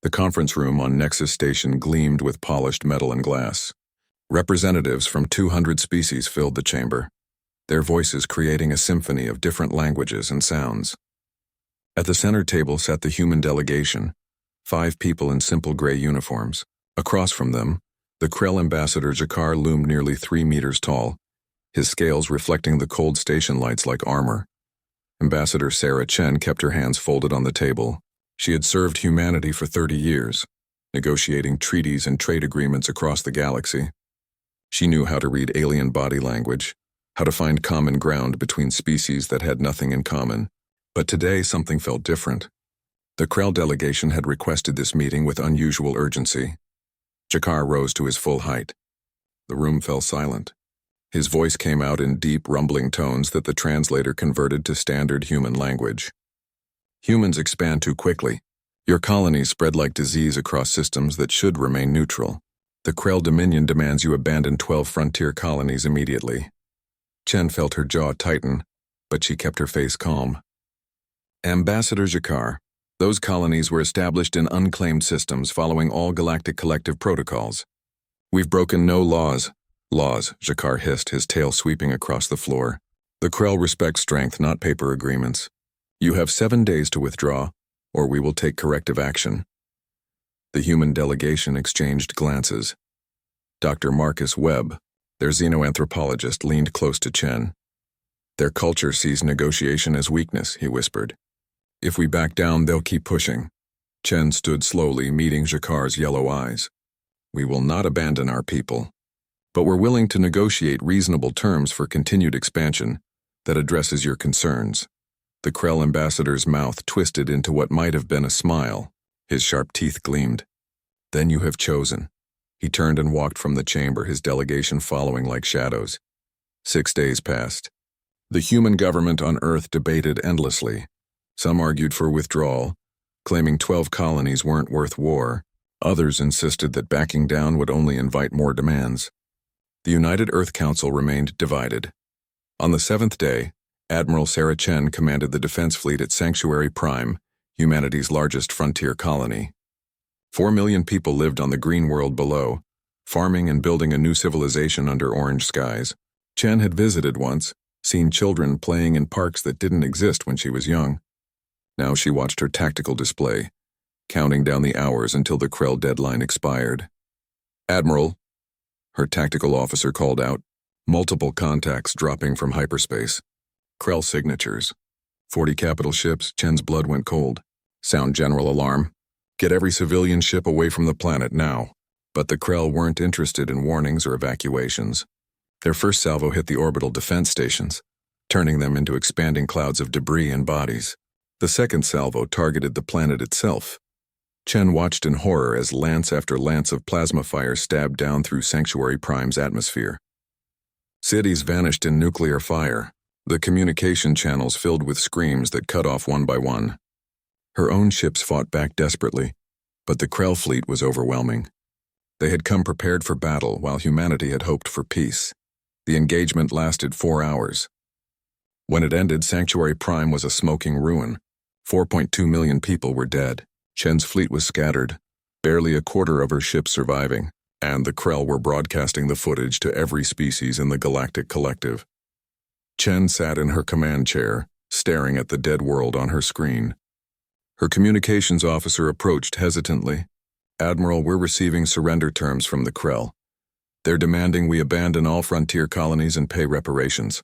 The conference room on Nexus Station gleamed with polished metal and glass. Representatives from 200 species filled the chamber, their voices creating a symphony of different languages and sounds. At the center table sat the human delegation, 5 people in simple gray uniforms. Across from them, the Krell ambassador Jakar loomed nearly 3 meters tall, his scales reflecting the cold station lights like armor. Ambassador Sarah Chen kept her hands folded on the table. She had served humanity for 30 years, negotiating treaties and trade agreements across the galaxy. She knew how to read alien body language, how to find common ground between species that had nothing in common. But today something felt different. The Krell delegation had requested this meeting with unusual urgency. Jakar rose to his full height. The room fell silent. His voice came out in deep, rumbling tones that the translator converted to standard human language. Humans expand too quickly. Your colonies spread like disease across systems that should remain neutral. The Krell Dominion demands you abandon 12 frontier colonies immediately. Chen felt her jaw tighten, but she kept her face calm. Ambassador Jakar, those colonies were established in unclaimed systems following all Galactic Collective protocols. We've broken no laws. Laws, Jakar hissed, his tail sweeping across the floor. The Krell respect strength, not paper agreements. You have 7 days to withdraw, or we will take corrective action. The human delegation exchanged glances. Dr. Marcus Webb, their xenoanthropologist, leaned close to Chen. Their culture sees negotiation as weakness, he whispered. If we back down, they'll keep pushing. Chen stood slowly, meeting Jakar's yellow eyes. We will not abandon our people, but we're willing to negotiate reasonable terms for continued expansion that addresses your concerns. The Krell ambassador's mouth twisted into what might have been a smile. His sharp teeth gleamed. Then you have chosen. He turned and walked from the chamber, his delegation following like shadows. 6 days passed. The human government on Earth debated endlessly. Some argued for withdrawal, claiming 12 colonies weren't worth war. Others insisted that backing down would only invite more demands. The United Earth Council remained divided. On the 7th day, Admiral Sarah Chen commanded the defense fleet at Sanctuary Prime, humanity's largest frontier colony. 4 million people lived on the green world below, farming and building a new civilization under orange skies. Chen had visited once, seen children playing in parks that didn't exist when she was young. Now she watched her tactical display, counting down the hours until the Krell deadline expired. Admiral, her tactical officer called out, multiple contacts dropping from hyperspace. Krell signatures. 40 capital ships. Chen's blood went cold. Sound general alarm. Get every civilian ship away from the planet now. But the Krell weren't interested in warnings or evacuations. Their first salvo hit the orbital defense stations, turning them into expanding clouds of debris and bodies. The second salvo targeted the planet itself. Chen watched in horror as lance after lance of plasma fire stabbed down through Sanctuary Prime's atmosphere. Cities vanished in nuclear fire, the communication channels filled with screams that cut off one by one. Her own ships fought back desperately, but the Krell fleet was overwhelming. They had come prepared for battle while humanity had hoped for peace. The engagement lasted 4 hours. When it ended, Sanctuary Prime was a smoking ruin. 4.2 million people were dead. Chen's fleet was scattered, barely a quarter of her ships surviving, and the Krell were broadcasting the footage to every species in the Galactic Collective. Chen sat in her command chair, staring at the dead world on her screen. Her communications officer approached hesitantly. Admiral, we're receiving surrender terms from the Krell. They're demanding we abandon all frontier colonies and pay reparations.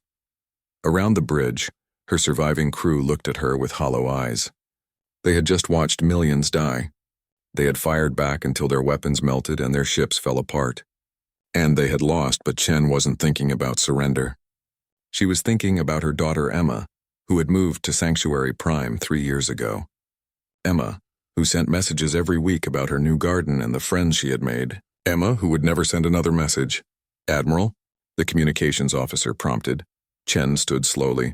Around the bridge, her surviving crew looked at her with hollow eyes. They had just watched millions die. They had fired back until their weapons melted and their ships fell apart. And they had lost, but Chen wasn't thinking about surrender. She was thinking about her daughter Emma, who had moved to Sanctuary Prime 3 years ago. Emma, who sent messages every week about her new garden and the friends she had made. Emma, who would never send another message. Admiral, the communications officer prompted. Chen stood slowly.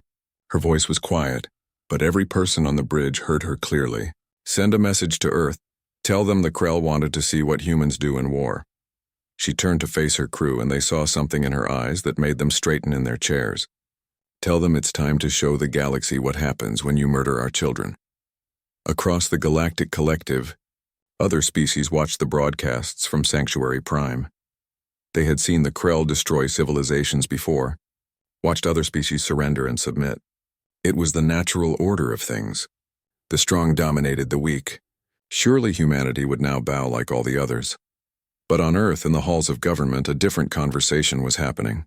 Her voice was quiet, but every person on the bridge heard her clearly. Send a message to Earth. Tell them the Krell wanted to see what humans do in war. She turned to face her crew, and they saw something in her eyes that made them straighten in their chairs. Tell them it's time to show the galaxy what happens when you murder our children. Across the Galactic Collective, Other species watched the broadcasts from Sanctuary Prime. They had seen the Krell destroy civilizations before, watched other species surrender and submit. It was the natural order of things. The strong dominated the weak. Surely humanity would now bow like all the others. But on Earth, in the halls of government, a different conversation was happening.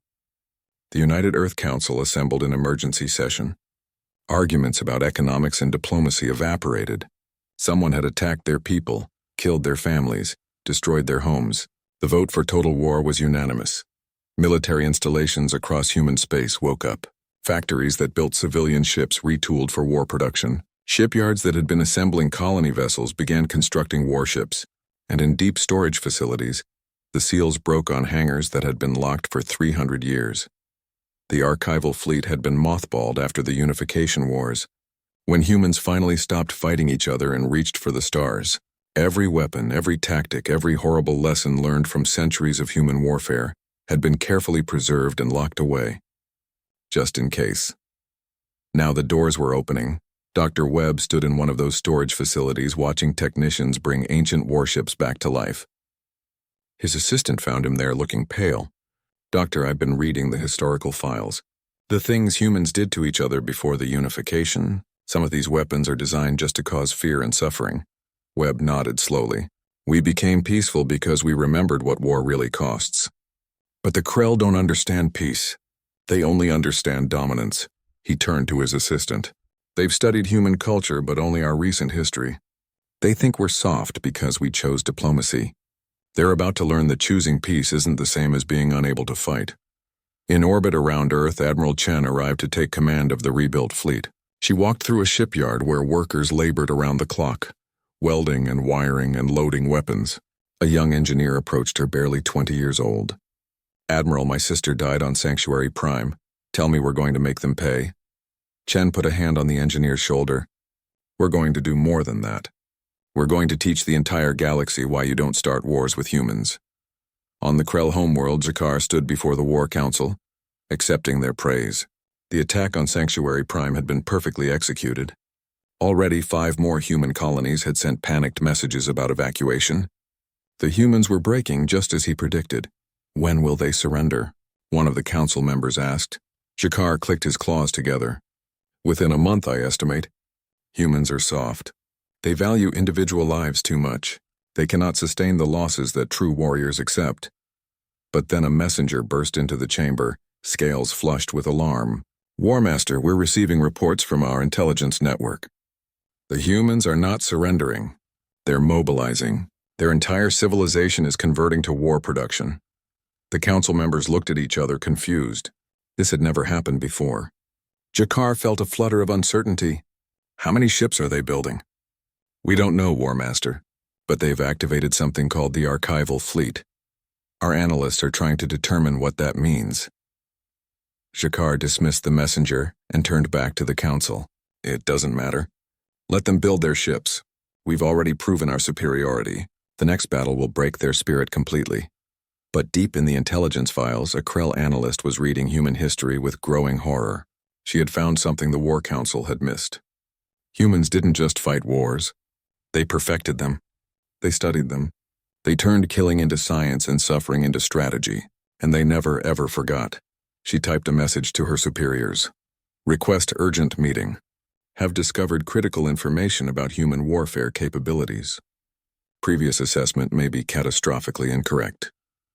The United Earth Council assembled in emergency session. Arguments about economics and diplomacy evaporated. Someone had attacked their people, killed their families, destroyed their homes. The vote for total war was unanimous. Military installations across human space woke up. Factories that built civilian ships retooled for war production. Shipyards that had been assembling colony vessels began constructing warships. And in deep storage facilities, the seals broke on hangars that had been locked for 300 years. The archival fleet had been mothballed after the unification wars. When humans finally stopped fighting each other and reached for the stars, every weapon, every tactic, every horrible lesson learned from centuries of human warfare had been carefully preserved and locked away, just in case. Now the doors were opening. Dr. Webb stood in one of those storage facilities watching technicians bring ancient warships back to life. His assistant found him there looking pale. "Doctor, I've been reading the historical files. The things humans did to each other before the unification. Some of these weapons are designed just to cause fear and suffering." Webb nodded slowly. "We became peaceful because we remembered what war really costs. But the Krell don't understand peace. They only understand dominance." He turned to his assistant. "They've studied human culture, but only our recent history. They think we're soft because we chose diplomacy. They're about to learn that choosing peace isn't the same as being unable to fight." In orbit around Earth, Admiral Chen arrived to take command of the rebuilt fleet. She walked through a shipyard where workers labored around the clock, welding and wiring and loading weapons. A young engineer approached her, barely 20 years old. "Admiral, my sister died on Sanctuary Prime. Tell me we're going to make them pay." Chen put a hand on the engineer's shoulder. "We're going to do more than that. We're going to teach the entire galaxy why you don't start wars with humans." On the Krell homeworld, Jakar stood before the War Council, accepting their praise. The attack on Sanctuary Prime had been perfectly executed. Already 5 more human colonies had sent panicked messages about evacuation. The humans were breaking just as he predicted. "When will they surrender?" one of the council members asked. Jakar clicked his claws together. "Within a month, I estimate. Humans are soft. They value individual lives too much. They cannot sustain the losses that true warriors accept." But then a messenger burst into the chamber, scales flushed with alarm. "War Master, we're receiving reports from our intelligence network. The humans are not surrendering. They're mobilizing. Their entire civilization is converting to war production." The council members looked at each other, confused. This had never happened before. Jakar felt a flutter of uncertainty. "How many ships are they building?" "We don't know, War Master, but they've activated something called the archival fleet. Our analysts are trying to determine what that means." Jakar dismissed the messenger and turned back to the council. "It doesn't matter. Let them build their ships. We've already proven our superiority. The next battle will break their spirit completely." But deep in the intelligence files, a Krell analyst was reading human history with growing horror. She had found something the War Council had missed. Humans didn't just fight wars. They perfected them. They studied them. They turned killing into science and suffering into strategy. And they never, ever forgot. She typed a message to her superiors. "Request urgent meeting. Have discovered critical information about human warfare capabilities. Previous assessment may be catastrophically incorrect."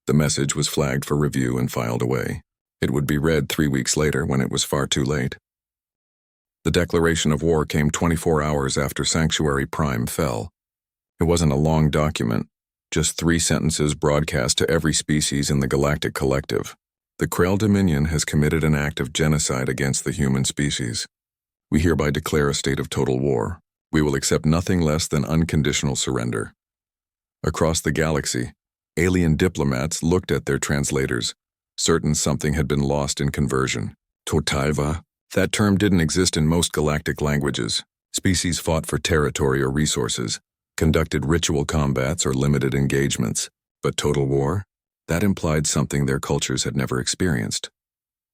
The message was flagged for review and filed away. It would be read 3 weeks later when it was far too late. The declaration of war came 24 hours after Sanctuary Prime fell. It wasn't a long document, just 3 sentences broadcast to every species in the Galactic Collective. "The Krell Dominion has committed an act of genocide against the human species. We hereby declare a state of total war. We will accept nothing less than unconditional surrender." Across the galaxy, alien diplomats looked at their translators, certain something had been lost in conversion. Totalva? That term didn't exist in most galactic languages. Species fought for territory or resources, conducted ritual combats or limited engagements. But total war? That implied something their cultures had never experienced.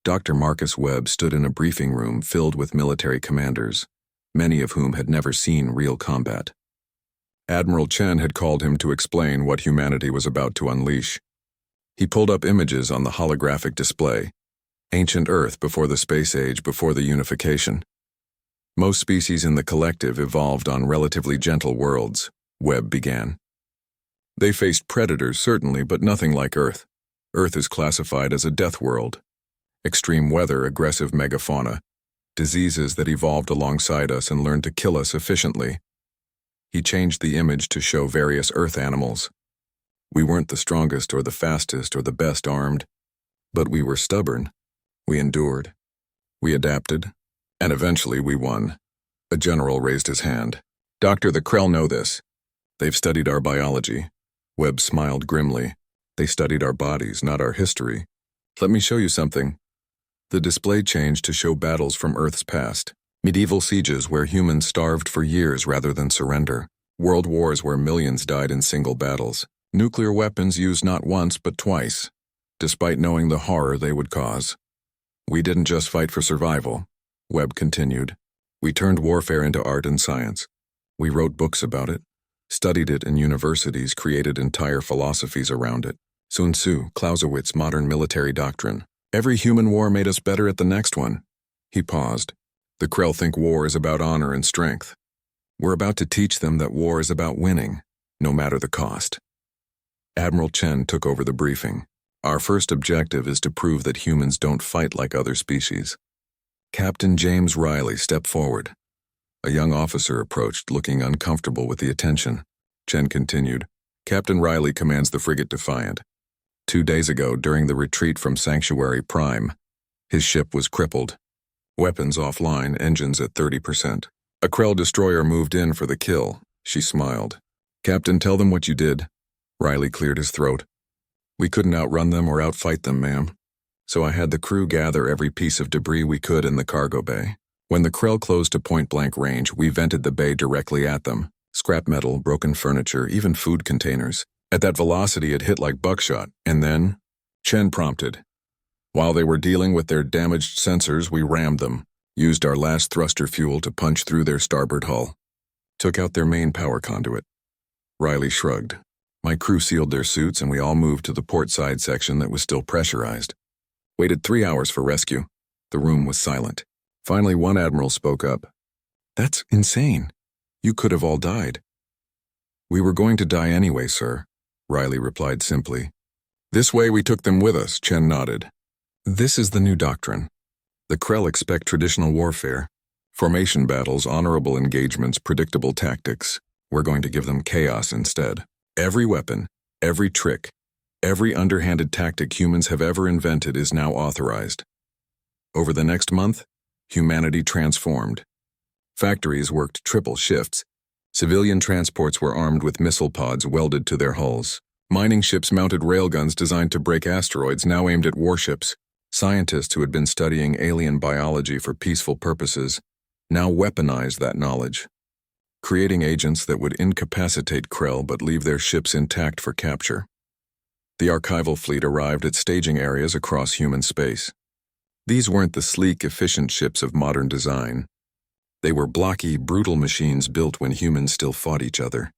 Dr. Marcus Webb stood in a briefing room filled with military commanders, many of whom had never seen real combat. Admiral Chen had called him to explain what humanity was about to unleash. He pulled up images on the holographic display. Ancient Earth before the space age, before the unification. Most species in the collective evolved on relatively gentle worlds, Webb began. They faced predators, certainly, but nothing like Earth. Earth is classified as a death world. Extreme weather, aggressive megafauna, diseases that evolved alongside us and learned to kill us efficiently. He changed the image to show various Earth animals. We weren't the strongest or the fastest or the best armed, but we were stubborn. We endured. We adapted. And eventually we won. A general raised his hand. Doctor, the Krell know this. They've studied our biology. Webb smiled grimly. They studied our bodies, not our history. Let me show you something. The display changed to show battles from Earth's past. Medieval sieges where humans starved for years rather than surrender. World wars where millions died in single battles. Nuclear weapons used not once but twice, despite knowing the horror they would cause. We didn't just fight for survival, Webb continued. We turned warfare into art and science. We wrote books about it, studied it in universities, created entire philosophies around it. Sun Tzu, Clausewitz, modern military doctrine. Every human war made us better at the next one. He paused. The Krell think war is about honor and strength. We're about to teach them that war is about winning, no matter the cost. Admiral Chen took over the briefing. Our first objective is to prove that humans don't fight like other species. Captain James Riley stepped forward. A young officer approached, looking uncomfortable with the attention. Chen continued. Captain Riley commands the frigate Defiant. 2 days ago, during the retreat from Sanctuary Prime, his ship was crippled. Weapons offline, engines at 30%. A Krell destroyer moved in for the kill. She smiled. Captain, tell them what you did. Riley cleared his throat. We couldn't outrun them or outfight them, ma'am. So I had the crew gather every piece of debris we could in the cargo bay. When the Krell closed to point-blank range, we vented the bay directly at them. Scrap metal, broken furniture, even food containers. At that velocity, it hit like buckshot. And then, Chen prompted. While they were dealing with their damaged sensors, we rammed them, used our last thruster fuel to punch through their starboard hull. Took out their main power conduit. Riley shrugged. My crew sealed their suits and we all moved to the port side section that was still pressurized. Waited 3 hours for rescue. The room was silent. Finally, one admiral spoke up. That's insane. You could have all died. We were going to die anyway, sir, Riley replied simply. This way we took them with us, Chen nodded. This is the new doctrine. The Krell expect traditional warfare. Formation battles, honorable engagements, predictable tactics. We're going to give them chaos instead. Every weapon, every trick, every underhanded tactic humans have ever invented is now authorized. Over the next month, humanity transformed. Factories worked triple shifts. Civilian transports were armed with missile pods welded to their hulls. Mining ships mounted railguns designed to break asteroids, now aimed at warships. Scientists who had been studying alien biology for peaceful purposes now weaponized that knowledge, creating agents that would incapacitate Krell but leave their ships intact for capture. The archival fleet arrived at staging areas across human space. These weren't the sleek, efficient ships of modern design. They were blocky, brutal machines built when humans still fought each other.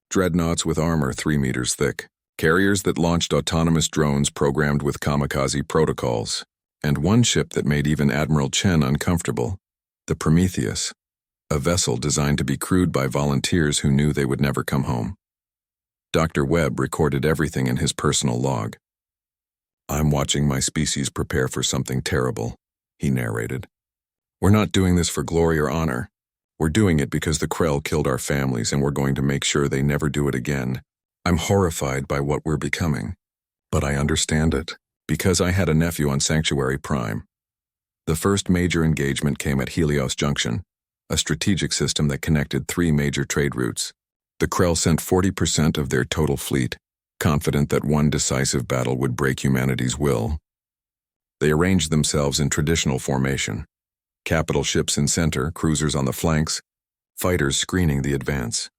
Dreadnoughts with armor 3 meters thick. Carriers that launched autonomous drones programmed with kamikaze protocols. And one ship that made even Admiral Chen uncomfortable. The Prometheus. A vessel designed to be crewed by volunteers who knew they would never come home. Dr. Webb recorded everything in his personal log. I'm watching my species prepare for something terrible, he narrated. We're not doing this for glory or honor. We're doing it because the Krell killed our families and we're going to make sure they never do it again. I'm horrified by what we're becoming. But I understand it, because I had a nephew on Sanctuary Prime. The first major engagement came at Helios Junction, a strategic system that connected 3 major trade routes. The Krell sent 40% of their total fleet, confident that one decisive battle would break humanity's will. They arranged themselves in traditional formation. Capital ships in center, cruisers on the flanks, fighters screening the advance.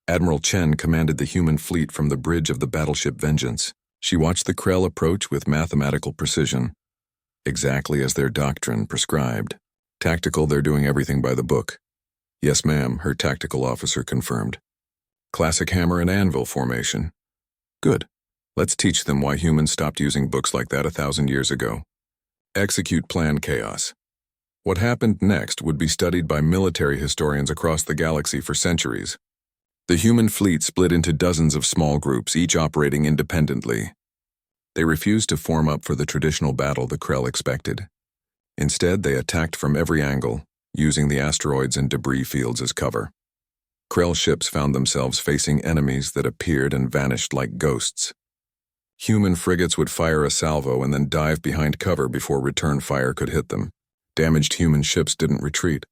Admiral Chen commanded the human fleet from the bridge of the battleship Vengeance. She watched the Krell approach with mathematical precision, exactly as their doctrine prescribed. Tactical, they're doing everything by the book. Yes, ma'am, her tactical officer confirmed. Classic hammer and anvil formation. Good. Let's teach them why humans stopped using books like that 1,000 years ago. Execute Plan Chaos. What happened next would be studied by military historians across the galaxy for centuries. The human fleet split into dozens of small groups, each operating independently. They refused to form up for the traditional battle the Krell expected. Instead, they attacked from every angle, using the asteroids and debris fields as cover. Krell ships found themselves facing enemies that appeared and vanished like ghosts. Human frigates would fire a salvo and then dive behind cover before return fire could hit them. Damaged human ships didn't retreat.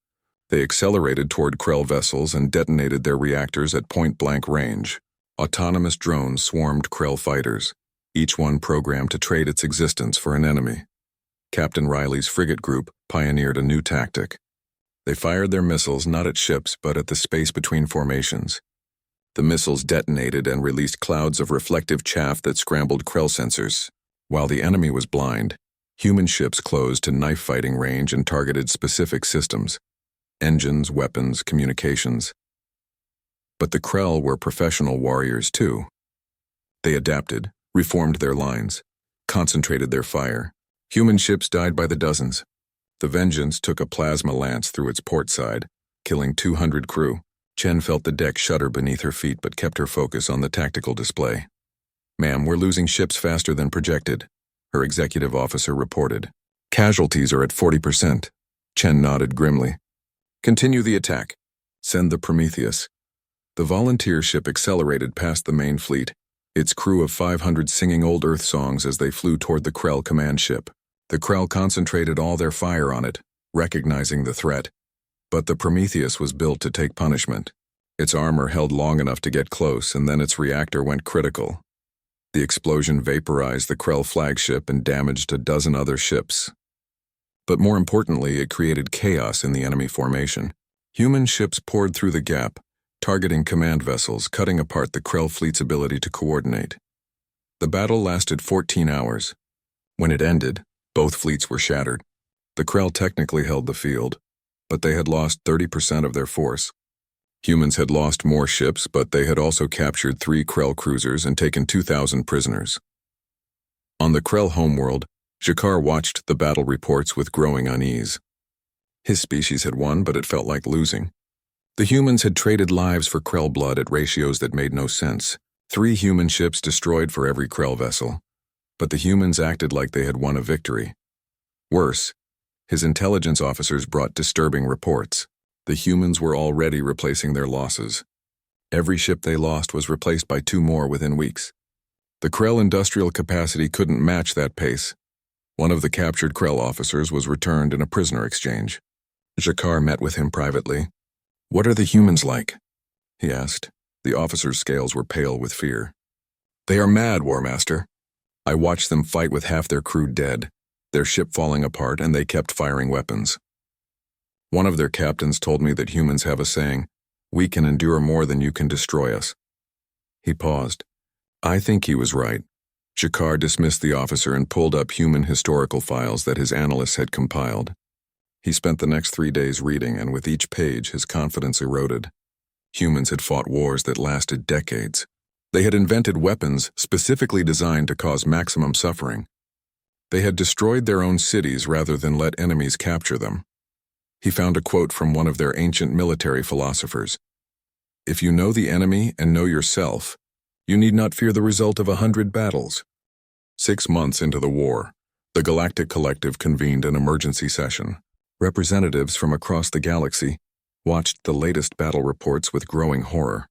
They accelerated toward Krell vessels and detonated their reactors at point-blank range. Autonomous drones swarmed Krell fighters, each one programmed to trade its existence for an enemy. Captain Riley's frigate group pioneered a new tactic. They fired their missiles not at ships but at the space between formations. The missiles detonated and released clouds of reflective chaff that scrambled Krell sensors. While the enemy was blind, human ships closed to knife-fighting range and targeted specific systems: engines, weapons, communications. But the Krell were professional warriors too. They adapted, reformed their lines, concentrated their fire. Human ships died by the dozens. The Vengeance took a plasma lance through its port side, killing 200 crew. Chen felt the deck shudder beneath her feet but kept her focus on the tactical display. "Ma'am, we're losing ships faster than projected," her executive officer reported. "Casualties are at 40%. Chen nodded grimly. "Continue the attack. Send the Prometheus." The volunteer ship accelerated past the main fleet, its crew of 500 singing old Earth songs as they flew toward the Krell command ship. The Krell concentrated all their fire on it, recognizing the threat. But the Prometheus was built to take punishment. Its armor held long enough to get close, and then its reactor went critical. The explosion vaporized the Krell flagship and damaged a dozen other ships. But more importantly, it created chaos in the enemy formation. Human ships poured through the gap, targeting command vessels, cutting apart the Krell fleet's ability to coordinate. The battle lasted 14 hours. When it ended, both fleets were shattered. The Krell technically held the field, but they had lost 30% of their force. Humans had lost more ships, but they had also captured 3 Krell cruisers and taken 2,000 prisoners. On the Krell homeworld, Jakar watched the battle reports with growing unease. His species had won, but it felt like losing. The humans had traded lives for Krell blood at ratios that made no sense. 3 human ships destroyed for every Krell vessel. But the humans acted like they had won a victory. Worse, his intelligence officers brought disturbing reports. The humans were already replacing their losses. Every ship they lost was replaced by 2 more within weeks. The Krell industrial capacity couldn't match that pace. One of the captured Krell officers was returned in a prisoner exchange. Jakar met with him privately. "What are the humans like?" he asked. The officer's scales were pale with fear. "They are mad, War Master. I watched them fight with half their crew dead, their ship falling apart, and they kept firing weapons. One of their captains told me that humans have a saying, 'We can endure more than you can destroy us.'" He paused. I think he was right. Jakar dismissed the officer and pulled up human historical files that his analysts had compiled. He spent the next 3 days reading, and with each page his confidence eroded. Humans had fought wars that lasted decades. They had invented weapons specifically designed to cause maximum suffering. They had destroyed their own cities rather than let enemies capture them. He found a quote from one of their ancient military philosophers. "If you know the enemy and know yourself, you need not fear the result of 100 battles." 6 months into the war, the Galactic Collective convened an emergency session. Representatives from across the galaxy watched the latest battle reports with growing horror.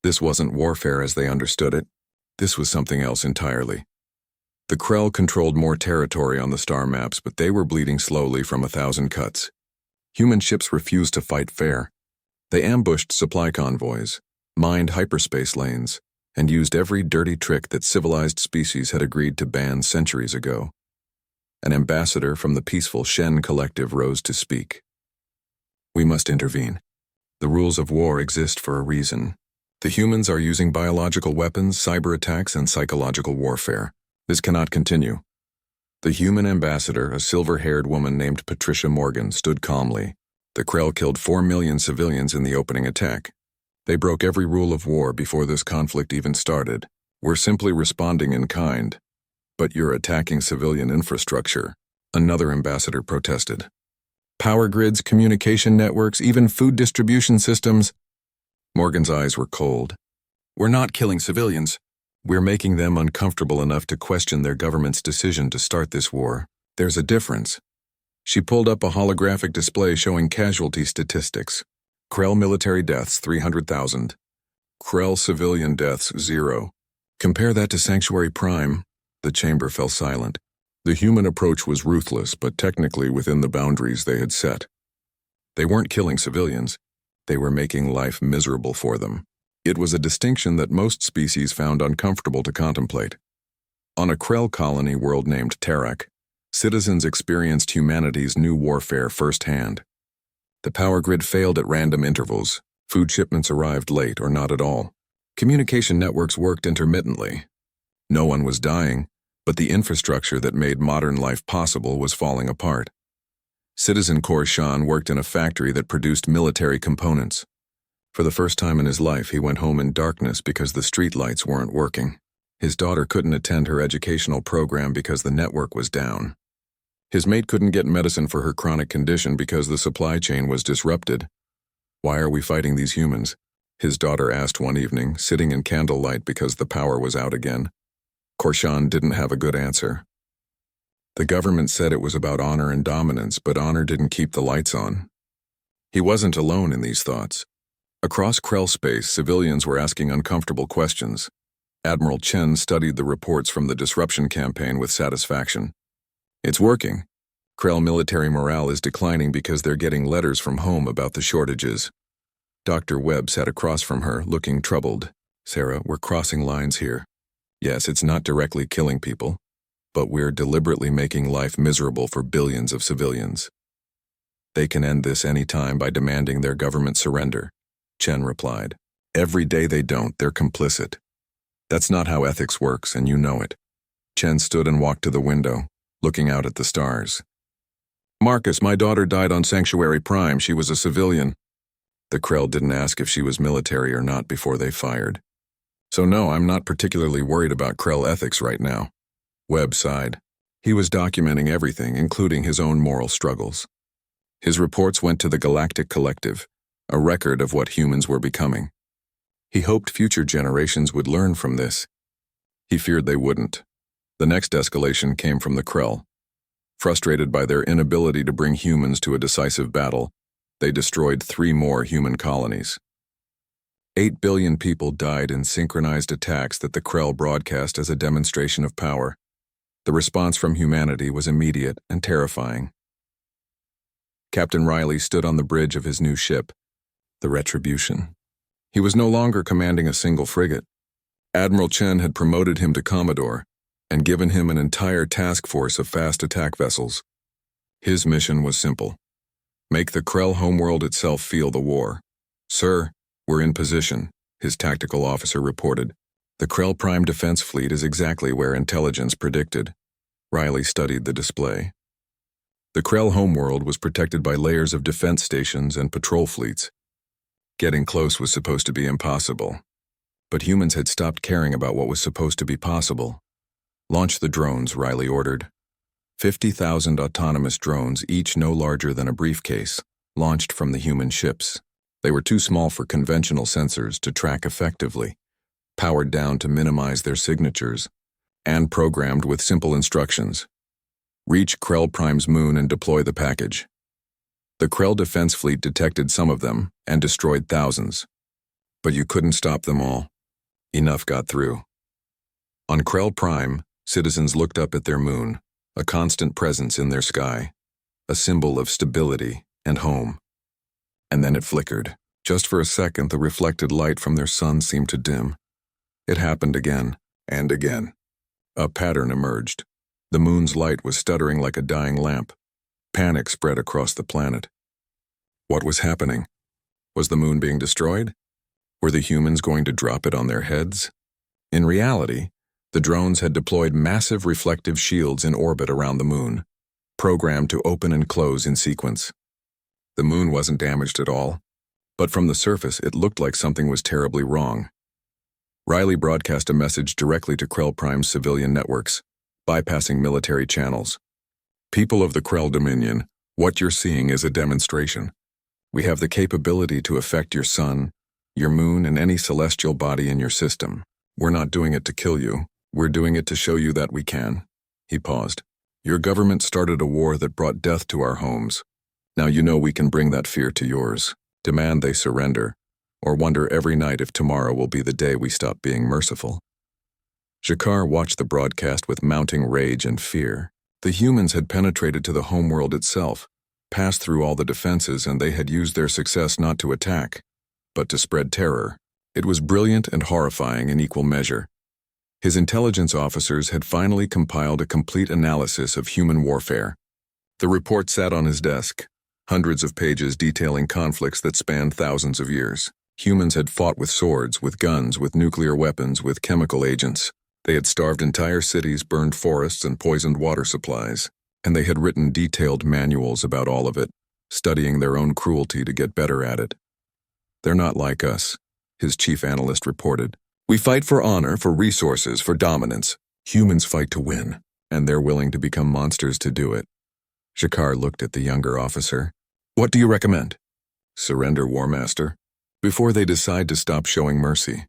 This wasn't warfare as they understood it. This was something else entirely. The Krell controlled more territory on the star maps, but they were bleeding slowly from 1,000 cuts. Human ships refused to fight fair. They ambushed supply convoys, mined hyperspace lanes, and used every dirty trick that civilized species had agreed to ban centuries ago. An ambassador from the peaceful Shen Collective rose to speak. "We must intervene. The rules of war exist for a reason. The humans are using biological weapons, cyber attacks, and psychological warfare. This cannot continue." The human ambassador, a silver-haired woman named Patricia Morgan, stood calmly. "The Krell killed 4 million civilians in the opening attack. They broke every rule of war before this conflict even started. We're simply responding in kind. But you're attacking civilian infrastructure, another ambassador protested. Power grids, communication networks, even food distribution systems. Morgan's eyes were cold. We're not killing civilians. We're making them uncomfortable enough to question their government's decision to start this war. There's a difference. She pulled up a holographic display showing casualty statistics. Krell military deaths, 300,000. Krell civilian deaths, 0. Compare that to Sanctuary Prime. The chamber fell silent. The human approach was ruthless, but technically within the boundaries they had set. They weren't killing civilians. They were making life miserable for them. It was a distinction that most species found uncomfortable to contemplate. On a Krell colony world named Tarak, citizens experienced humanity's new warfare firsthand. The power grid failed at random intervals. Food shipments arrived late or not at all. Communication networks worked intermittently. No one was dying, but the infrastructure that made modern life possible was falling apart. Citizen Korshan worked in a factory that produced military components. For the first time in his life, he went home in darkness because the streetlights weren't working. His daughter couldn't attend her educational program because the network was down. His mate couldn't get medicine for her chronic condition because the supply chain was disrupted. Why are we fighting these humans? His daughter asked one evening, sitting in candlelight because the power was out again. Korshan didn't have a good answer. The government said it was about honor and dominance, but honor didn't keep the lights on. He wasn't alone in these thoughts. Across Krell space, civilians were asking uncomfortable questions. Admiral Chen studied the reports from the disruption campaign with satisfaction. It's working. Krell military morale is declining because they're getting letters from home about the shortages. Dr. Webb sat across from her, looking troubled. Sarah, we're crossing lines here. Yes, it's not directly killing people, but we're deliberately making life miserable for billions of civilians. They can end this any time by demanding their government surrender, Chen replied. Every day they don't, they're complicit. That's not how ethics works, and you know it. Chen stood and walked to the window, looking out at the stars. Marcus, my daughter died on Sanctuary Prime. She was a civilian. The Krell didn't ask if she was military or not before they fired. So no, I'm not particularly worried about Krell ethics right now. Webb sighed. He was documenting everything, including his own moral struggles. His reports went to the Galactic Collective, a record of what humans were becoming. He hoped future generations would learn from this. He feared they wouldn't. The next escalation came from the Krell. Frustrated by their inability to bring humans to a decisive battle, they destroyed 3 more human colonies. 8 billion people died in synchronized attacks that the Krell broadcast as a demonstration of power. The response from humanity was immediate and terrifying. Captain Riley stood on the bridge of his new ship, the Retribution. He was no longer commanding a single frigate. Admiral Chen had promoted him to Commodore and given him an entire task force of fast attack vessels. His mission was simple: make the Krell homeworld itself feel the war. Sir, we're in position, his tactical officer reported. The Krell Prime Defense Fleet is exactly where intelligence predicted. Riley studied the display. The Krell homeworld was protected by layers of defense stations and patrol fleets. Getting close was supposed to be impossible. But humans had stopped caring about what was supposed to be possible. Launch the drones, Riley ordered. 50,000 autonomous drones, each no larger than a briefcase, launched from the human ships. They were too small for conventional sensors to track effectively, powered down to minimize their signatures, and programmed with simple instructions. Reach Krell Prime's moon and deploy the package. The Krell Defense Fleet detected some of them and destroyed thousands. But you couldn't stop them all. Enough got through. On Krell Prime, citizens looked up at their moon, a constant presence in their sky, a symbol of stability and home. And then it flickered. Just for a second, the reflected light from their sun seemed to dim. It happened again and again. A pattern emerged. The moon's light was stuttering like a dying lamp. Panic spread across the planet. What was happening? Was the moon being destroyed? Were the humans going to drop it on their heads? In reality, the drones had deployed massive reflective shields in orbit around the moon, programmed to open and close in sequence. The moon wasn't damaged at all. but from the surface it looked like something was terribly wrong. Riley broadcast a message directly to Krell Prime's civilian networks, bypassing military channels. People of the Krell Dominion, what you're seeing is a demonstration. We have the capability to affect your sun, your moon, and any celestial body in your system. We're not doing it to kill you. We're doing it to show you that we can. He paused. Your government started a war that brought death to our homes. Now you know we can bring that fear to yours. Demand they surrender, or wonder every night if tomorrow will be the day we stop being merciful. G'Kar watched the broadcast with mounting rage and fear. The humans had penetrated to the homeworld itself, passed through all the defenses, and they had used their success not to attack, but to spread terror. It was brilliant and horrifying in equal measure. His intelligence officers had finally compiled a complete analysis of human warfare. The report sat on his desk, hundreds of pages detailing conflicts that spanned thousands of years. Humans had fought with swords, with guns, with nuclear weapons, with chemical agents. They had starved entire cities, burned forests, and poisoned water supplies. And they had written detailed manuals about all of it, studying their own cruelty to get better at it. They're not like us, his chief analyst reported. We fight for honor, for resources, for dominance. Humans fight to win, and they're willing to become monsters to do it. G'Kar looked at the younger officer. What do you recommend? Surrender, War Master, before they decide to stop showing mercy.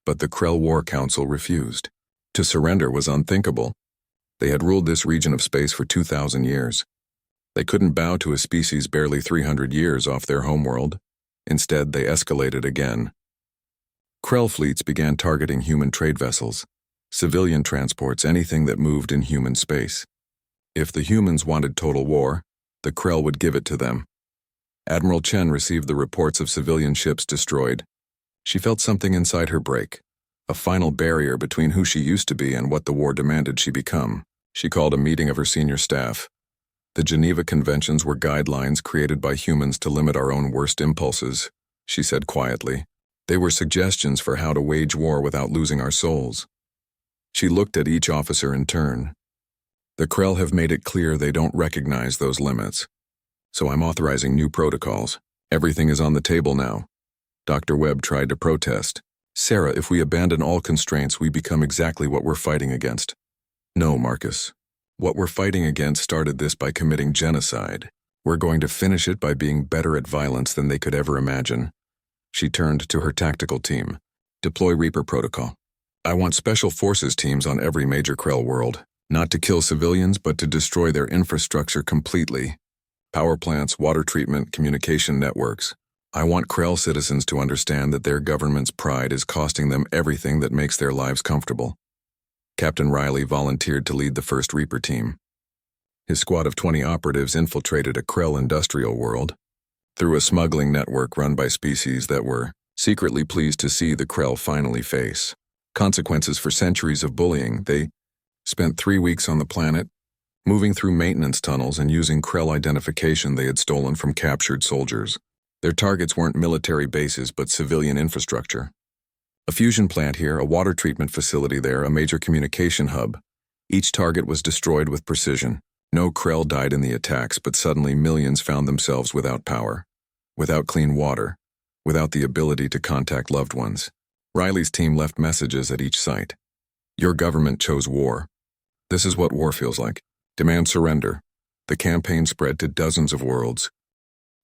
But the Krell War Council refused. To surrender was unthinkable. They had ruled this region of space for 2,000 years. They couldn't bow to a species barely 300 years off their homeworld. Instead, they escalated again. Krell fleets began targeting human trade vessels, civilian transports, anything that moved in human space. If the humans wanted total war, the Krell would give it to them. Admiral Chen received the reports of civilian ships destroyed. She felt something inside her break, a final barrier between who she used to be and what the war demanded she become. She called a meeting of her senior staff. The Geneva Conventions were guidelines created by humans to limit our own worst impulses, she said quietly. They were suggestions for how to wage war without losing our souls. She looked at each officer in turn. The Krell have made it clear they don't recognize those limits. So I'm authorizing new protocols. Everything is on the table now. Dr. Webb tried to protest. Sarah, if we abandon all constraints, we become exactly what we're fighting against. No, Marcus. What we're fighting against started this by committing genocide. We're going to finish it by being better at violence than they could ever imagine. She turned to her tactical team. Deploy Reaper Protocol. I want special forces teams on every major Krell world, not to kill civilians, but to destroy their infrastructure completely. Power plants, water treatment, communication networks. I want Krell citizens to understand that their government's pride is costing them everything that makes their lives comfortable. Captain Riley volunteered to lead the first Reaper team. His squad of 20 operatives infiltrated a Krell industrial world. Through a smuggling network run by species that were secretly pleased to see the Krell finally face consequences for centuries of bullying, they spent 3 weeks on the planet, moving through maintenance tunnels and using Krell identification they had stolen from captured soldiers. Their targets weren't military bases but civilian infrastructure. A fusion plant here, a water treatment facility there, a major communication hub. Each target was destroyed with precision. No Krell died in the attacks, but suddenly millions found themselves without power, without clean water, without the ability to contact loved ones. Riley's team left messages at each site. Your government chose war. This is what war feels like. Demand surrender. The campaign spread to dozens of worlds.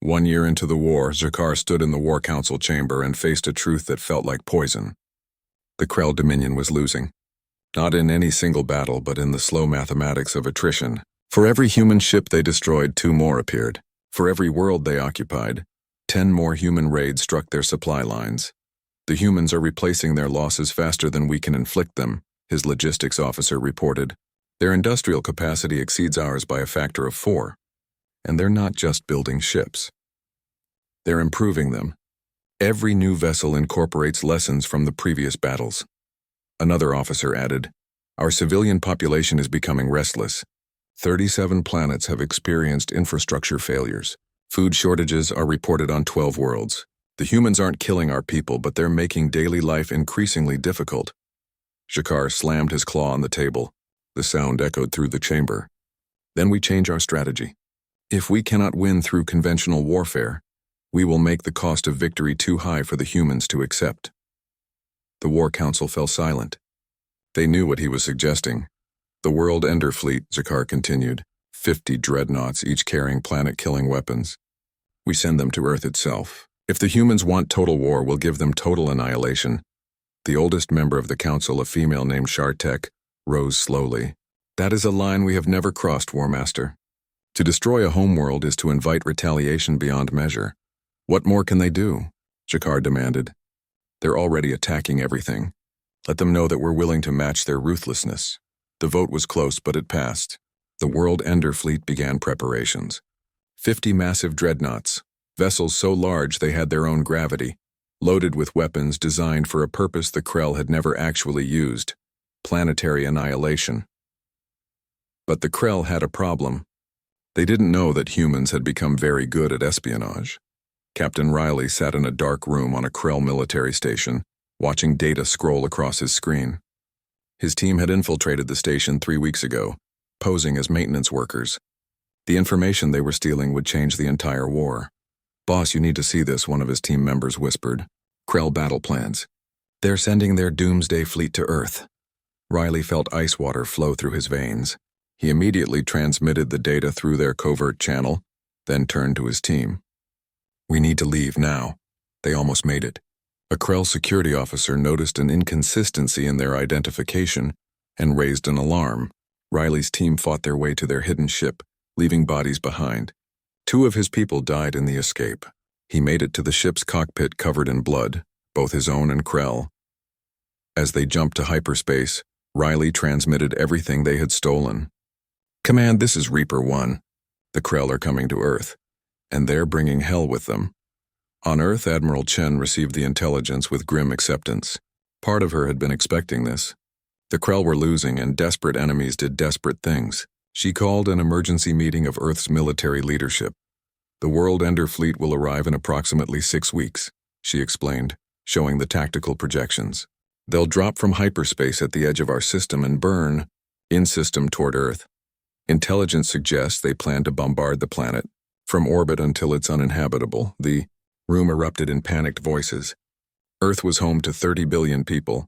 1 year into the war, G'Kar stood in the War Council chamber and faced a truth that felt like poison. The Krell Dominion was losing. Not in any single battle, but in the slow mathematics of attrition. For every human ship they destroyed, 2 more appeared. For every world they occupied, 10 more human raids struck their supply lines. The humans are replacing their losses faster than we can inflict them, his logistics officer reported. Their industrial capacity exceeds ours by a factor of 4. And they're not just building ships. They're improving them. Every new vessel incorporates lessons from the previous battles. Another officer added, our civilian population is becoming restless. 37 planets have experienced infrastructure failures. Food shortages are reported on 12 worlds. The humans aren't killing our people, but they're making daily life increasingly difficult. G'Kar slammed his claw on the table. The sound echoed through the chamber. Then we change our strategy. If we cannot win through conventional warfare, We will make the cost of victory too high for the humans to accept. The War Council fell silent. They knew what he was suggesting. The World Ender Fleet, Zakar continued, 50 dreadnoughts, each carrying planet-killing weapons. We send them to Earth itself. If the humans want total war, we'll give them total annihilation. The oldest member of the council, a female named Shartek, rose slowly. That is a line we have never crossed, War Master. To destroy a homeworld is to invite retaliation beyond measure. What more can they do? Jakar demanded. They're already attacking everything. Let them know that we're willing to match their ruthlessness. The vote was close, but it passed. The World Ender Fleet began preparations. 50 massive dreadnoughts, vessels so large they had their own gravity, loaded with weapons designed for a purpose the Krell had never actually used, planetary annihilation. But the Krell had a problem. They didn't know that humans had become very good at espionage. Captain Riley sat in a dark room on a Krell military station, watching data scroll across his screen. His team had infiltrated the station 3 weeks ago, posing as maintenance workers. The information they were stealing would change the entire war. Boss, you need to see this, one of his team members whispered. Krell battle plans. They're sending their doomsday fleet to Earth. Riley felt ice water flow through his veins. He immediately transmitted the data through their covert channel, then turned to his team. We need to leave now. They almost made it. A Krell security officer noticed an inconsistency in their identification and raised an alarm. Riley's team fought their way to their hidden ship, leaving bodies behind. 2 of his people died in the escape. He made it to the ship's cockpit covered in blood, both his own and Krell. As they jumped to hyperspace, Riley transmitted everything they had stolen. Command, this is Reaper 1. The Krell are coming to Earth, and they're bringing hell with them. On Earth, Admiral Chen received the intelligence with grim acceptance. Part of her had been expecting this. The Krell were losing, and desperate enemies did desperate things. She called an emergency meeting of Earth's military leadership. The World Ender Fleet will arrive in approximately 6 weeks, she explained, showing the tactical projections. They'll drop from hyperspace at the edge of our system and burn in-system toward Earth. Intelligence suggests they plan to bombard the planet from orbit until it's uninhabitable. The room erupted in panicked voices. Earth was home to 30 billion people.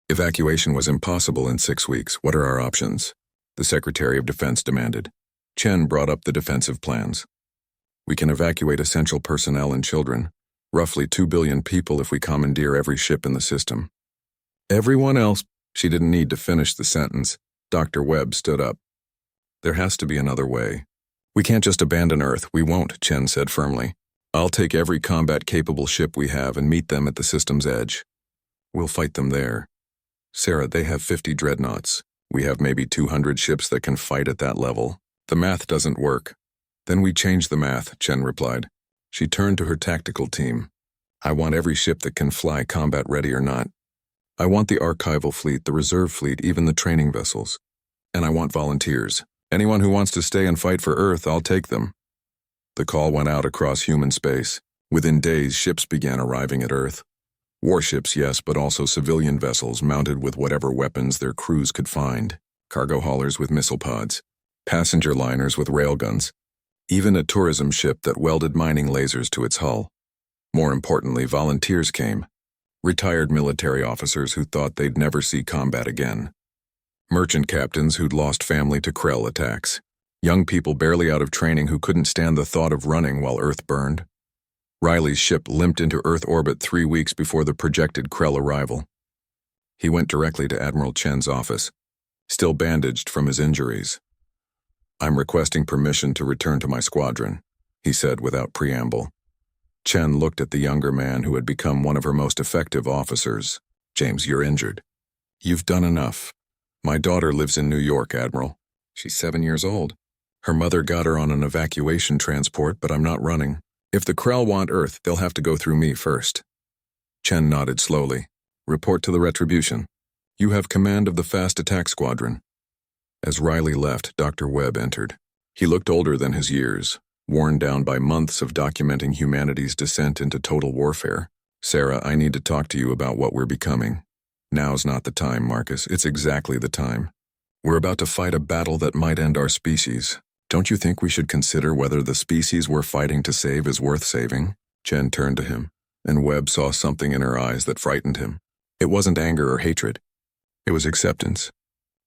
Evacuation was impossible in 6 weeks. What are our options? The Secretary of Defense demanded. Chen brought up the defensive plans. We can evacuate essential personnel and children, roughly 2 billion people if we commandeer every ship in the system. Everyone else, she didn't need to finish the sentence. Dr. Webb stood up. There has to be another way. We can't just abandon Earth. We won't, Chen said firmly. I'll take every combat-capable ship we have and meet them at the system's edge. We'll fight them there. Sarah, they have 50 dreadnoughts. We have maybe 200 ships that can fight at that level. The math doesn't work. Then we change the math, Chen replied. She turned to her tactical team. I want every ship that can fly, combat ready or not. I want the archival fleet, the reserve fleet, even the training vessels. And I want volunteers. Anyone who wants to stay and fight for Earth, I'll take them. The call went out across human space. Within days, ships began arriving at Earth. Warships, yes, but also civilian vessels mounted with whatever weapons their crews could find. Cargo haulers with missile pods. Passenger liners with railguns. Even a tourism ship that welded mining lasers to its hull. More importantly, volunteers came. Retired military officers who thought they'd never see combat again. Merchant captains who'd lost family to Krell attacks. Young people barely out of training who couldn't stand the thought of running while Earth burned. Riley's ship limped into Earth orbit 3 weeks before the projected Krell arrival. He went directly to Admiral Chen's office, still bandaged from his injuries. I'm requesting permission to return to my squadron, he said without preamble. Chen looked at the younger man who had become one of her most effective officers. James, you're injured. You've done enough. My daughter lives in New York, Admiral. She's 7 years old. Her mother got her on an evacuation transport, but I'm not running. If the Krell want Earth, they'll have to go through me first. Chen nodded slowly. Report to the Retribution. You have command of the Fast Attack Squadron. As Riley left, Dr. Webb entered. He looked older than his years, worn down by months of documenting humanity's descent into total warfare. Sarah, I need to talk to you about what we're becoming. Now's not the time, Marcus. It's exactly the time. We're about to fight a battle that might end our species. Don't you think we should consider whether the species we're fighting to save is worth saving? Chen turned to him, and Webb saw something in her eyes that frightened him. It wasn't anger or hatred. It was acceptance.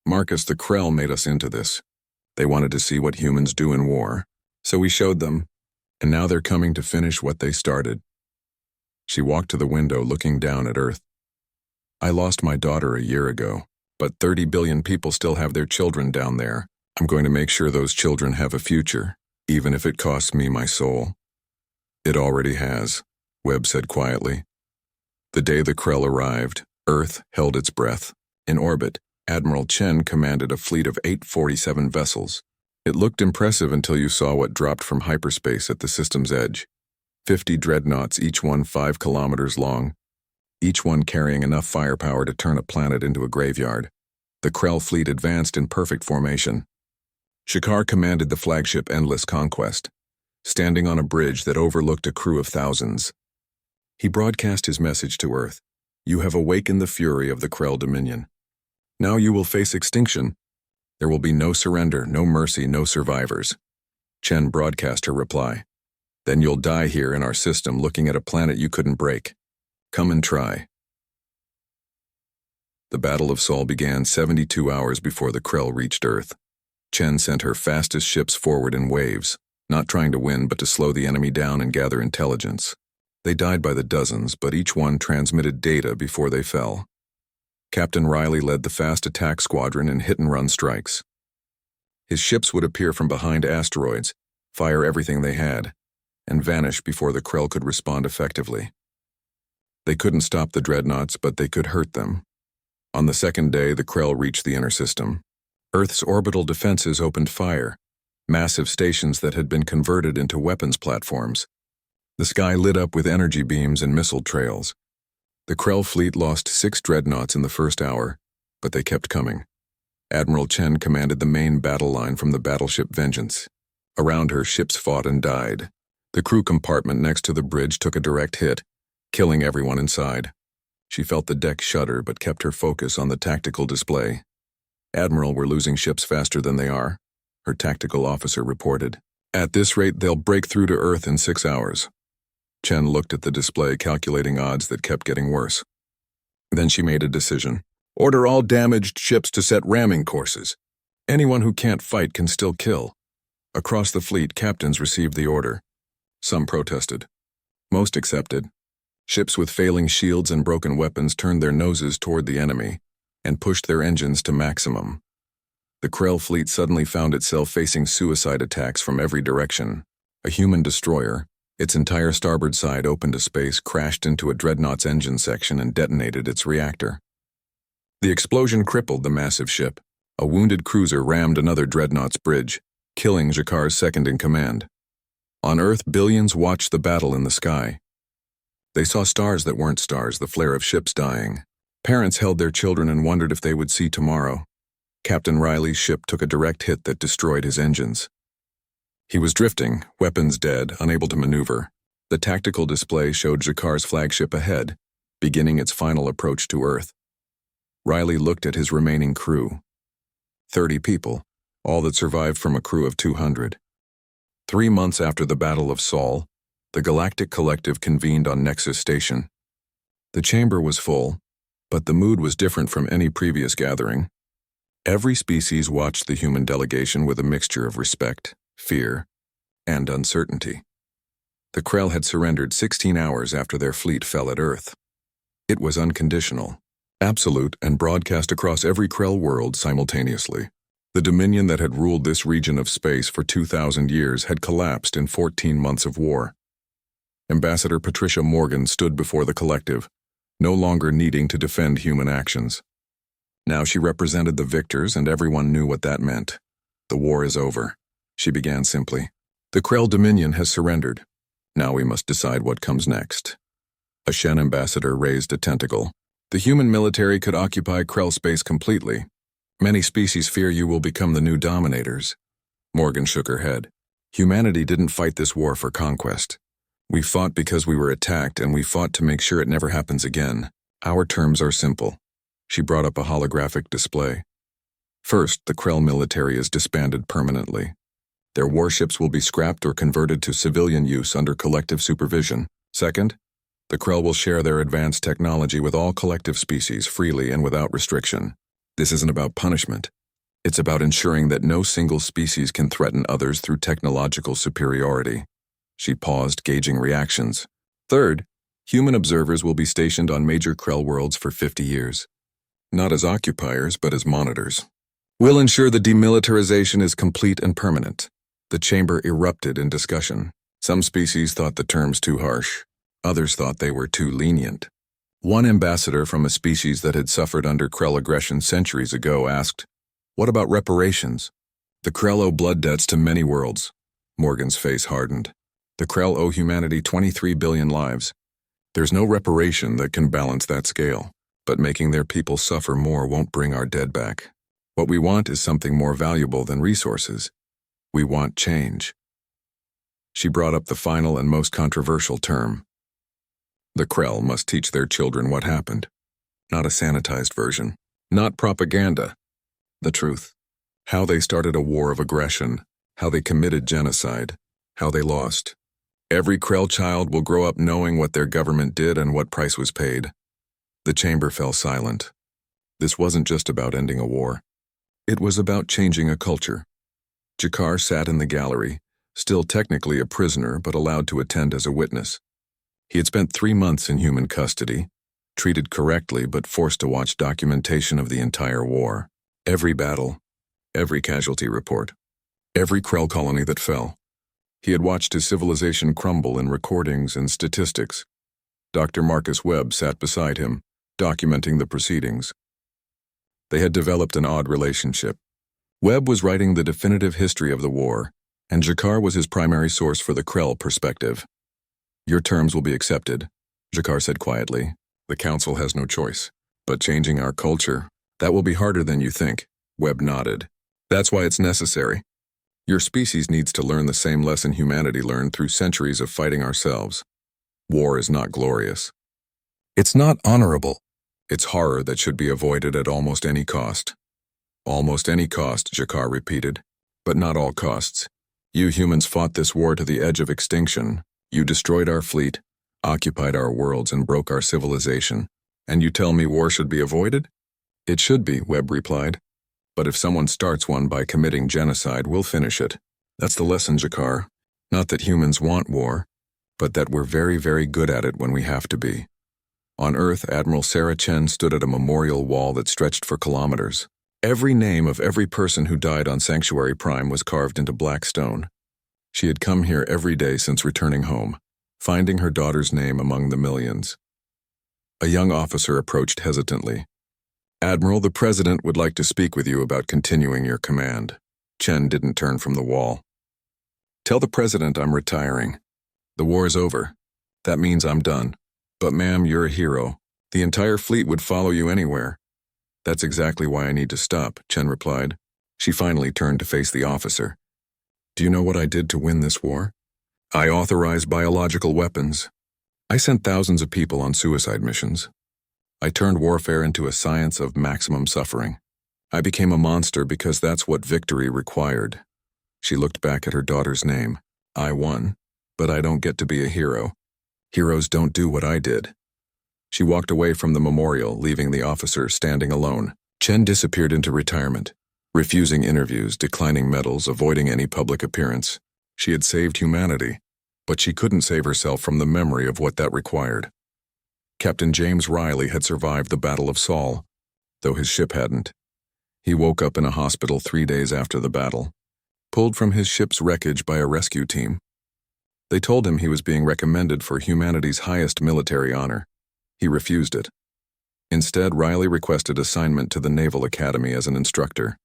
Marcus, the Krell made us into this. They wanted to see what humans do in war, so we showed them, and now they're coming to finish what they started. She walked to the window, looking down at Earth. I lost my daughter a year ago, but 30 billion people still have their children down there. I'm going to make sure those children have a future, even if it costs me my soul. It already has, Webb said quietly. The day the Krell arrived, Earth held its breath. In orbit, Admiral Chen commanded a fleet of 847 vessels. It looked impressive until you saw what dropped from hyperspace at the system's edge. 50 dreadnoughts, each one 5 kilometers long, each one carrying enough firepower to turn a planet into a graveyard. The Krell fleet advanced in perfect formation. Shakar commanded the flagship Endless Conquest, standing on a bridge that overlooked a crew of thousands. He broadcast his message to Earth. You have awakened the fury of the Krell Dominion. Now you will face extinction. There will be no surrender, no mercy, no survivors. Chen broadcast her reply. Then you'll die here in our system looking at a planet you couldn't break. Come and try. The Battle of Sol began 72 hours before the Krell reached Earth. Chen sent her fastest ships forward in waves, not trying to win but to slow the enemy down and gather intelligence. They died by the dozens, but each one transmitted data before they fell. Captain Riley led the fast attack squadron in hit-and-run strikes. His ships would appear from behind asteroids, fire everything they had, and vanish before the Krell could respond effectively. They couldn't stop the dreadnoughts, but they could hurt them. On the second day, the Krell reached the inner system. Earth's orbital defenses opened fire, massive stations that had been converted into weapons platforms. The sky lit up with energy beams and missile trails. The Krell fleet lost 6 dreadnoughts in the first hour, but they kept coming. Admiral Chen commanded the main battle line from the battleship Vengeance. Around her, ships fought and died. The crew compartment next to the bridge took a direct hit, killing everyone inside. She felt the deck shudder but kept her focus on the tactical display. Admiral, we're losing ships faster than they are, her tactical officer reported. At this rate, they'll break through to Earth in 6 hours. Chen looked at the display, calculating odds that kept getting worse. Then she made a decision. Order all damaged ships to set ramming courses. Anyone who can't fight can still kill. Across the fleet, captains received the order. Some protested. Most accepted. Ships with failing shields and broken weapons turned their noses toward the enemy and pushed their engines to maximum. The Krell fleet suddenly found itself facing suicide attacks from every direction. A human destroyer, its entire starboard side open to space, crashed into a dreadnought's engine section and detonated its reactor. The explosion crippled the massive ship. A wounded cruiser rammed another dreadnought's bridge, killing Jakar's second-in-command. On Earth, billions watched the battle in the sky. They saw stars that weren't stars, the flare of ships dying. Parents held their children and wondered if they would see tomorrow. Captain Riley's ship took a direct hit that destroyed his engines. He was drifting, weapons dead, unable to maneuver. The tactical display showed Jakar's flagship ahead, beginning its final approach to Earth. Riley looked at his remaining crew. 30 people, all that survived from a crew of 200. 3 months after the Battle of Sol, the Galactic Collective convened on Nexus Station. The chamber was full, but the mood was different from any previous gathering. Every species watched the human delegation with a mixture of respect, fear, and uncertainty. The Krell had surrendered 16 hours after their fleet fell at Earth. It was unconditional, absolute, and broadcast across every Krell world simultaneously. The dominion that had ruled this region of space for 2,000 years had collapsed in 14 months of war. Ambassador Patricia Morgan stood before the collective, no longer needing to defend human actions. Now she represented the victors, and everyone knew what that meant. The war is over, she began simply. The Krell Dominion has surrendered. Now we must decide what comes next. A Shen ambassador raised a tentacle. The human military could occupy Krell space completely. Many species fear you will become the new dominators. Morgan shook her head. Humanity didn't fight this war for conquest. We fought because we were attacked, and we fought to make sure it never happens again. Our terms are simple. She brought up a holographic display. First, the Krell military is disbanded permanently. Their warships will be scrapped or converted to civilian use under collective supervision. Second, the Krell will share their advanced technology with all collective species freely and without restriction. This isn't about punishment. It's about ensuring that no single species can threaten others through technological superiority. She paused, gauging reactions. Third, human observers will be stationed on major Krell worlds for 50 years. Not as occupiers, but as monitors. We'll ensure the demilitarization is complete and permanent. The chamber erupted in discussion. Some species thought the terms too harsh. Others thought they were too lenient. One ambassador from a species that had suffered under Krell aggression centuries ago asked, "What about reparations? The Krell owe blood debts to many worlds." Morgan's face hardened. The Krell owe humanity 23 billion lives. There's no reparation that can balance that scale, but making their people suffer more won't bring our dead back. What we want is something more valuable than resources. We want change. She brought up the final and most controversial term. The Krell must teach their children what happened. Not a sanitized version. Not propaganda. The truth. How they started a war of aggression. How they committed genocide. How they lost. Every Krell child will grow up knowing what their government did and what price was paid. The chamber fell silent. This wasn't just about ending a war. It was about changing a culture. Jakar sat in the gallery, still technically a prisoner but allowed to attend as a witness. He had spent 3 months in human custody, treated correctly but forced to watch documentation of the entire war. Every battle, every casualty report, every Krell colony that fell. He had watched his civilization crumble in recordings and statistics. Dr. Marcus Webb sat beside him, documenting the proceedings. They had developed an odd relationship. Webb was writing the definitive history of the war, and Jakar was his primary source for the Krell perspective. "Your terms will be accepted," Jakar said quietly. "The Council has no choice. But changing our culture, that will be harder than you think," Webb nodded. "That's why it's necessary. Your species needs to learn the same lesson humanity learned through centuries of fighting ourselves. War is not glorious. It's not honorable. It's horror that should be avoided at almost any cost." "Almost any cost," Jakar repeated. "But not all costs. You humans fought this war to the edge of extinction. You destroyed our fleet, occupied our worlds, and broke our civilization. And you tell me war should be avoided?" "It should be," Webb replied. "But if someone starts one by committing genocide, we'll finish it. That's the lesson, Jakar. Not that humans want war, but that we're very, very good at it when we have to be." On Earth, Admiral Sarah Chen stood at a memorial wall that stretched for kilometers. Every name of every person who died on Sanctuary Prime was carved into black stone. She had come here every day since returning home, finding her daughter's name among the millions. A young officer approached hesitantly. "Admiral, the President would like to speak with you about continuing your command." Chen didn't turn from the wall. "Tell the President I'm retiring. The war is over. That means I'm done. But ma'am, you're a hero. The entire fleet would follow you anywhere." "That's exactly why I need to stop," Chen replied. She finally turned to face the officer. "Do you know what I did to win this war? I authorized biological weapons. I sent thousands of people on suicide missions. I turned warfare into a science of maximum suffering. I became a monster because that's what victory required." She looked back at her daughter's name. "I won, but I don't get to be a hero. Heroes don't do what I did." She walked away from the memorial, leaving the officer standing alone. Chen disappeared into retirement, refusing interviews, declining medals, avoiding any public appearance. She had saved humanity, but she couldn't save herself from the memory of what that required. Captain James Riley had survived the Battle of Saul, though his ship hadn't. He woke up in a hospital 3 days after the battle, pulled from his ship's wreckage by a rescue team. They told him he was being recommended for humanity's highest military honor. He refused it. Instead, Riley requested assignment to the Naval Academy as an instructor.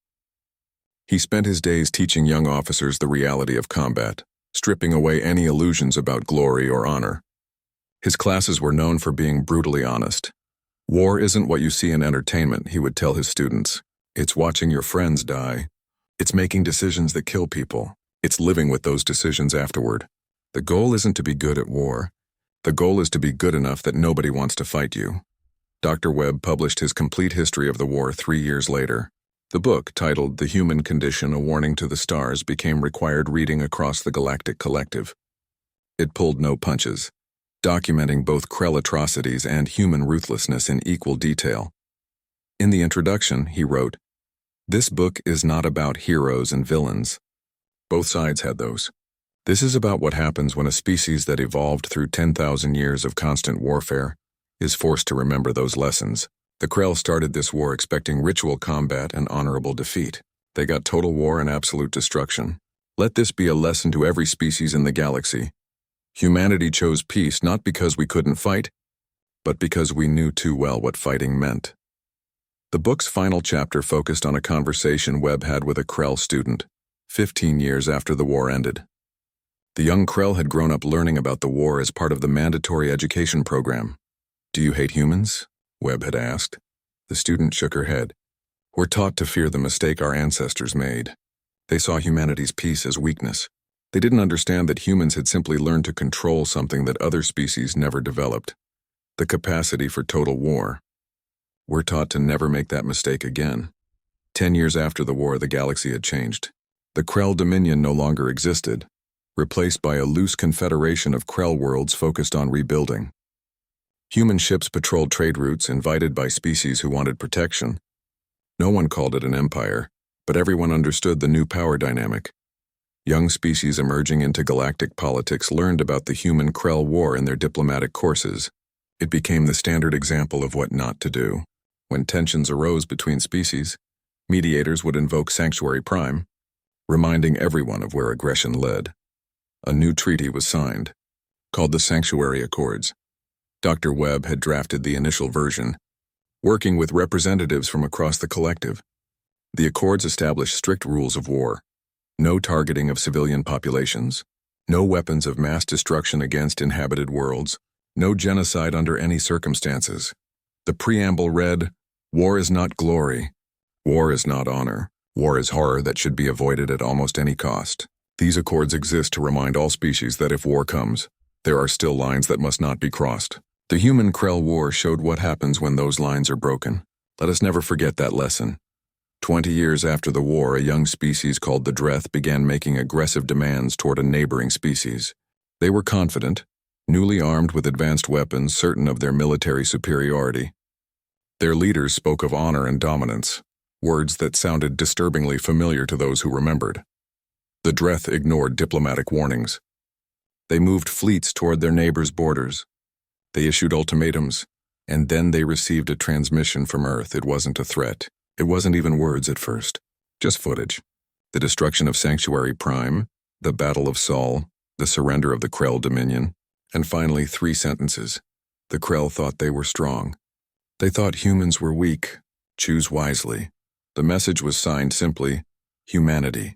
He spent his days teaching young officers the reality of combat, stripping away any illusions about glory or honor. His classes were known for being brutally honest. "War isn't what you see in entertainment," he would tell his students. "It's watching your friends die. It's making decisions that kill people. It's living with those decisions afterward. The goal isn't to be good at war. The goal is to be good enough that nobody wants to fight you." Dr. Webb published his complete history of the war 3 years later. The book, titled The Human Condition: A Warning to the Stars, became required reading across the Galactic Collective. It pulled no punches. documenting both Krell atrocities and human ruthlessness in equal detail. In the introduction, he wrote, "This book is not about heroes and villains. Both sides had those. This is about what happens when a species that evolved through 10,000 years of constant warfare is forced to remember those lessons. The Krell started this war expecting ritual combat and honorable defeat. They got total war and absolute destruction. Let this be a lesson to every species in the galaxy. Humanity chose peace not because we couldn't fight, but because we knew too well what fighting meant." The book's final chapter focused on a conversation Webb had with a Krell student, 15 years after the war ended. The young Krell had grown up learning about the war as part of the mandatory education program. "Do you hate humans?" Webb had asked. The student shook her head. "We're taught to fear the mistake our ancestors made. They saw humanity's peace as weakness. They didn't understand that humans had simply learned to control something that other species never developed, the capacity for total war. We're taught to never make that mistake again." 10 years after the war, the galaxy had changed. The Krell Dominion no longer existed, replaced by a loose confederation of Krell worlds focused on rebuilding. Human ships patrolled trade routes invited by species who wanted protection. No one called it an empire, but everyone understood the new power dynamic. Young species emerging into galactic politics learned about the human-Krell war in their diplomatic courses. It became the standard example of what not to do. When tensions arose between species, mediators would invoke Sanctuary Prime, reminding everyone of where aggression led. A new treaty was signed, called the Sanctuary Accords. Dr. Webb had drafted the initial version, working with representatives from across the collective. The Accords established strict rules of war: no targeting of civilian populations, no weapons of mass destruction against inhabited worlds, no genocide under any circumstances. The preamble read, "War is not glory. War is not honor. War is horror that should be avoided at almost any cost." These accords exist to remind all species that if war comes, there are still lines that must not be crossed. The human-Krell war showed what happens when those lines are broken. Let us never forget that lesson. 20 years after the war, a young species called the Dreth began making aggressive demands toward a neighboring species. They were confident, newly armed with advanced weapons, certain of their military superiority. Their leaders spoke of honor and dominance, words that sounded disturbingly familiar to those who remembered. The Dreth ignored diplomatic warnings. They moved fleets toward their neighbors' borders. They issued ultimatums, and then they received a transmission from Earth. It wasn't a threat. It wasn't even words at first, just footage. The destruction of Sanctuary Prime, the Battle of Sol, the surrender of the Krell Dominion, and finally 3 sentences. The Krell thought they were strong. They thought humans were weak. Choose wisely. The message was signed simply, humanity.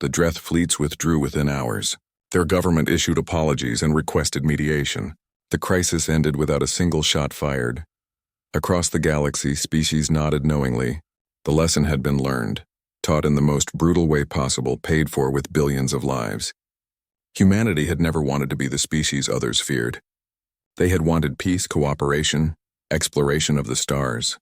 The Dreth fleets withdrew within hours. Their government issued apologies and requested mediation. The crisis ended without a single shot fired. Across the galaxy, species nodded knowingly. The lesson had been learned, taught in the most brutal way possible, paid for with billions of lives. Humanity had never wanted to be the species others feared. They had wanted peace, cooperation, exploration of the stars.